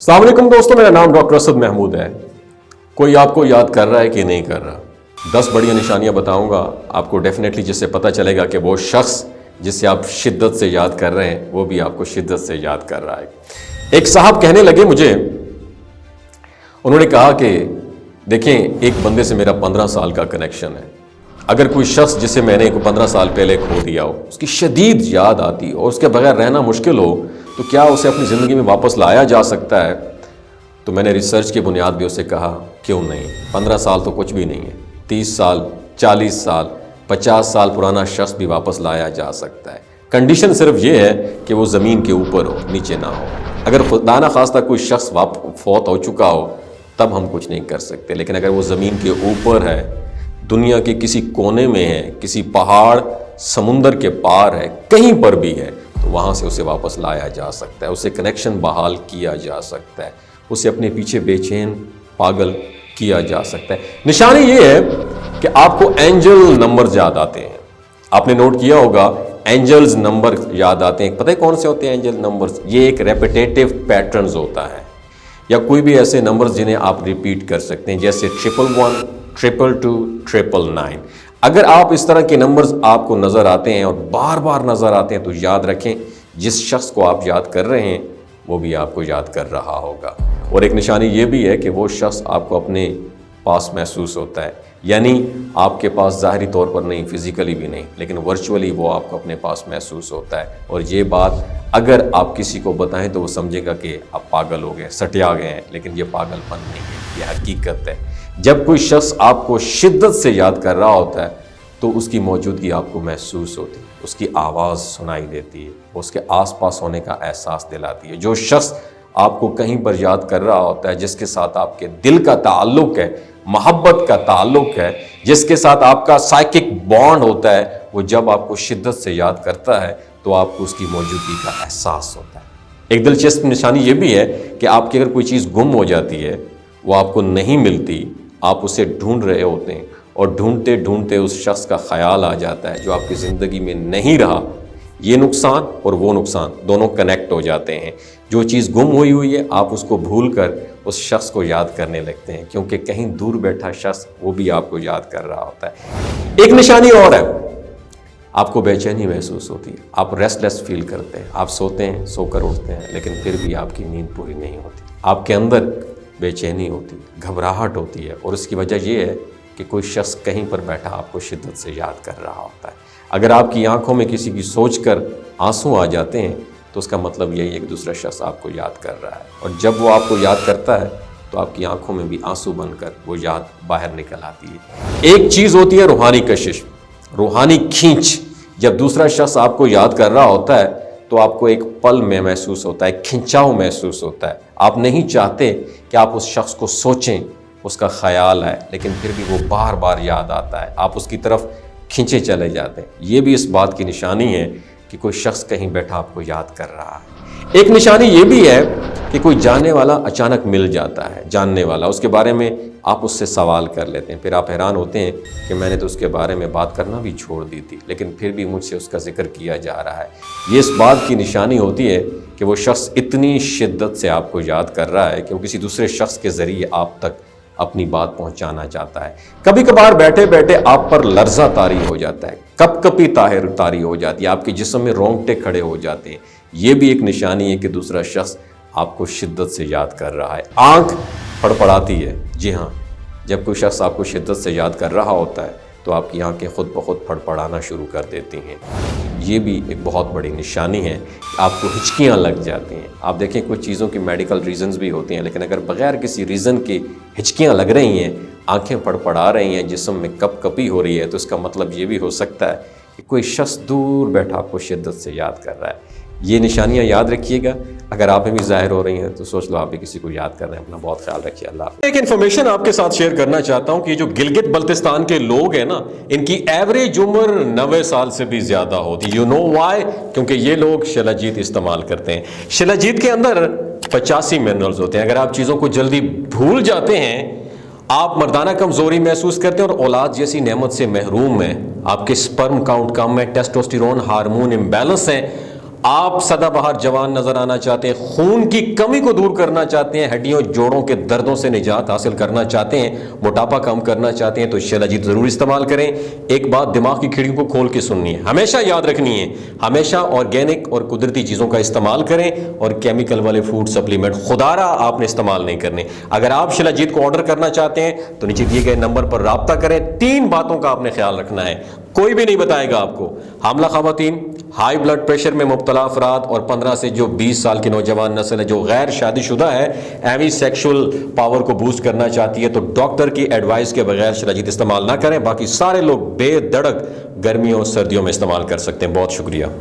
السلام علیکم دوستوں، میرا نام ڈاکٹر اسد محمود ہے۔ کوئی آپ کو یاد کر رہا ہے کہ نہیں کر رہا؟ 10 بڑی نشانیاں بتاؤں گا آپ کو ڈیفینیٹلی، جس سے پتہ چلے گا کہ وہ شخص جس سے آپ شدت سے یاد کر رہے ہیں وہ بھی آپ کو شدت سے یاد کر رہا ہے۔ ایک صاحب کہنے لگے مجھے، انہوں نے کہا کہ دیکھیں ایک بندے سے میرا 15 سال کا کنیکشن ہے، اگر کوئی شخص جسے میں نے 15 سال پہلے کھو دیا ہو، اس کی شدید یاد آتی اور اس کے بغیر رہنا مشکل ہو، تو کیا اسے اپنی زندگی میں واپس لایا جا سکتا ہے؟ تو میں نے ریسرچ کی بنیاد بھی اسے کہا کیوں نہیں، 15 سال تو کچھ بھی نہیں ہے، 30 سال 40 سال 50 سال پرانا شخص بھی واپس لایا جا سکتا ہے۔ کنڈیشن صرف یہ ہے کہ وہ زمین کے اوپر ہو، نیچے نہ ہو۔ اگر خدا نخواستہ کوئی شخص فوت ہو چکا ہو تب ہم کچھ نہیں کر سکتے، لیکن اگر وہ زمین کے اوپر ہے، دنیا کے کسی کونے میں ہے، کسی پہاڑ سمندر کے پار ہے، کہیں پر بھی ہے، تو وہاں سے اسے واپس لایا جا سکتا ہے، اسے کنیکشن بحال کیا جا سکتا ہے، اسے اپنے پیچھے بے چین پاگل کیا جا سکتا ہے۔ نشانی یہ ہے کہ آپ کو اینجل نمبر یاد آتے ہیں۔ آپ نے نوٹ کیا ہوگا اینجلز نمبر یاد آتے ہیں، پتہ ہے کون سے ہوتے ہیں اینجل نمبرز؟ یہ ایک ریپیٹیٹیو پیٹرنز ہوتا ہے، یا کوئی بھی ایسے نمبرز جنہیں آپ ریپیٹ کر سکتے ہیں، جیسے 111 222 999۔ اگر آپ اس طرح کے نمبرز آپ کو نظر آتے ہیں اور بار بار نظر آتے ہیں تو یاد رکھیں جس شخص کو آپ یاد کر رہے ہیں وہ بھی آپ کو یاد کر رہا ہوگا۔ اور ایک نشانی یہ بھی ہے کہ وہ شخص آپ کو اپنے پاس محسوس ہوتا ہے، یعنی آپ کے پاس ظاہری طور پر نہیں، فزیکلی بھی نہیں، لیکن ورچولی وہ آپ کو اپنے پاس محسوس ہوتا ہے۔ اور یہ بات اگر آپ کسی کو بتائیں تو وہ سمجھے گا کہ آپ پاگل ہو گئے، سٹیا گئے ہیں، لیکن یہ پاگل پن نہیں ہے، یہ حقیقت ہے۔ جب کوئی شخص آپ کو شدت سے یاد کر رہا ہوتا ہے تو اس کی موجودگی آپ کو محسوس ہوتی ہے، اس کی آواز سنائی دیتی ہے، اس کے آس پاس ہونے کا احساس دلاتی ہے۔ جو شخص آپ کو کہیں پر یاد کر رہا ہوتا ہے، جس کے ساتھ آپ کے دل کا تعلق ہے، محبت کا تعلق ہے، جس کے ساتھ آپ کا سائیکک بانڈ ہوتا ہے، وہ جب آپ کو شدت سے یاد کرتا ہے تو آپ کو اس کی موجودگی کا احساس ہوتا ہے۔ ایک دلچسپ نشانی یہ بھی ہے کہ آپ کی اگر کوئی چیز گم ہو جاتی ہے، وہ آپ کو نہیں ملتی، آپ اسے ڈھونڈ رہے ہوتے ہیں اور ڈھونڈتے ڈھونڈتے اس شخص کا خیال آ جاتا ہے جو آپ کی زندگی میں نہیں رہا، یہ نقصان اور وہ نقصان دونوں کنیکٹ ہو جاتے ہیں۔ جو چیز گم ہوئی ہے آپ اس کو بھول کر اس شخص کو یاد کرنے لگتے ہیں، کیونکہ کہیں دور بیٹھا شخص وہ بھی آپ کو یاد کر رہا ہوتا ہے۔ ایک نشانی اور ہے، آپ کو بے چینی محسوس ہوتی ہے، آپ ریسٹ لیس فیل کرتے ہیں، آپ سوتے ہیں، سو کر اٹھتے ہیں، لیکن پھر بھی آپ کی نیند پوری نہیں ہوتی، آپ کے اندر بے چینی ہوتی ہے، گھبراہٹ ہوتی ہے، اور اس کی وجہ یہ ہے کہ کوئی شخص کہیں پر بیٹھا آپ کو شدت سے یاد کر رہا ہوتا ہے۔ اگر آپ کی آنکھوں میں کسی کی سوچ کر آنسو آ جاتے ہیں تو اس کا مطلب یہی ہے کہ دوسرا شخص آپ کو یاد کر رہا ہے، اور جب وہ آپ کو یاد کرتا ہے تو آپ کی آنکھوں میں بھی آنسو بن کر وہ یاد باہر نکل آتی ہے۔ ایک چیز ہوتی ہے روحانی کشش، روحانی کھینچ۔ جب دوسرا شخص آپ کو یاد کر رہا ہوتا ہے تو آپ کو ایک پل میں محسوس ہوتا ہے، کھنچاؤ محسوس ہوتا ہے، آپ نہیں چاہتے کہ آپ اس شخص کو سوچیں، اس کا خیال ہے، لیکن پھر بھی وہ بار بار یاد آتا ہے، آپ اس کی طرف کھنچے چلے جاتے ہیں۔ یہ بھی اس بات کی نشانی ہے کہ کوئی شخص کہیں بیٹھا آپ کو یاد کر رہا ہے۔ ایک نشانی یہ بھی ہے کہ کوئی جاننے والا اچانک مل جاتا ہے، جاننے والا، اس کے بارے میں آپ اس سے سوال کر لیتے ہیں، پھر آپ حیران ہوتے ہیں کہ میں نے تو اس کے بارے میں بات کرنا بھی چھوڑ دی تھی، لیکن پھر بھی مجھ سے اس کا ذکر کیا جا رہا ہے۔ یہ اس بات کی نشانی ہوتی ہے کہ وہ شخص اتنی شدت سے آپ کو یاد کر رہا ہے کہ وہ کسی دوسرے شخص کے ذریعے آپ تک اپنی بات پہنچانا چاہتا ہے۔ کبھی کبھار بیٹھے بیٹھے آپ پر لرزہ طاری ہو جاتا ہے، کپ کپی طاری ہو جاتی ہے، آپ کے جسم میں رونگٹے کھڑے ہو جاتے ہیں۔ یہ بھی ایک نشانی ہے کہ دوسرا شخص آپ کو شدت سے یاد کر رہا ہے۔ آنکھ پھڑپڑاتی ہے، جی ہاں، جب کوئی شخص آپ کو شدت سے یاد کر رہا ہوتا ہے تو آپ کی آنکھیں خود بخود پھڑپڑانا شروع کر دیتی ہیں۔ یہ بھی ایک بہت بڑی نشانی ہے کہ آپ کو ہچکیاں لگ جاتی ہیں۔ آپ دیکھیں کچھ چیزوں کی میڈیکل ریزنز بھی ہوتی ہیں، لیکن اگر بغیر کسی ریزن کے ہچکیاں لگ رہی ہیں، آنکھیں پھڑپڑا رہی ہیں، جسم میں کپ کپی ہو رہی ہے، تو اس کا مطلب یہ بھی ہو سکتا ہے کہ کوئی شخص دور بیٹھا آپ کو شدت سے یاد کر رہا ہے۔ یہ نشانیاں یاد رکھیے گا، اگر آپ میں بھی ظاہر ہو رہی ہیں تو سوچ لو آپ بھی کسی کو یاد کر رہے ہیں۔ اپنا بہت خیال رکھیے، اللہ حافظ۔ ایک انفارمیشن آپ کے ساتھ شیئر کرنا چاہتا ہوں کہ جو گلگت بلتستان کے لوگ ہیں نا، ان کی ایوریج عمر 90 سال سے بھی زیادہ ہوتی ہے۔ You know why? کیونکہ یہ لوگ شلاجیت استعمال کرتے ہیں۔ شلاجیت کے اندر 85 منرلز ہوتے ہیں۔ اگر آپ چیزوں کو جلدی بھول جاتے ہیں، آپ مردانہ کمزوری محسوس کرتے ہیں اور اولاد جیسی نعمت سے محروم ہیں، آپ کے سپرم کاؤنٹ کم ہے، ٹیسٹوسٹیرون ہارمون امبیلنس ہیں، آپ سدا بہار جوان نظر آنا چاہتے ہیں, خون کی کمی کو دور کرنا چاہتے ہیں, ہڈیوں جوڑوں کے دردوں سے نجات حاصل کرنا چاہتے ہیں, موٹاپا کم کرنا چاہتے ہیں, تو شیلاجیت ضرور استعمال کریں. ایک بات دماغ کی کھڑکیوں کو کھول کے سننی ہے, ہمیشہ یاد رکھنی ہے, ہمیشہ آرگینک اور قدرتی چیزوں کا استعمال کریں, اور کیمیکل والے فوڈ سپلیمنٹ خدارہ آپ نے استعمال نہیں کرنے. اگر آپ شیلاجیت کو آرڈر کرنا چاہتے ہیں تو نیچے دیے گئے نمبر پر رابطہ کریں. 3 باتوں کا آپ نے خیال رکھنا ہے, کوئی بھی نہیں بتائے گا آپ کو. حاملہ خواتین, ہائی بلڈ پریشر میں مبتلا افراد, اور 15 سے جو 20 سال کی نوجوان نسل ہے جو غیر شادی شدہ ہے, ایوی سیکشول پاور کو بوسٹ کرنا چاہتی ہے, تو ڈاکٹر کی ایڈوائس کے بغیر شیلاجیت استعمال نہ کریں. باقی سارے لوگ بے دھڑک گرمیوں اور سردیوں میں استعمال کر سکتے ہیں. بہت شکریہ.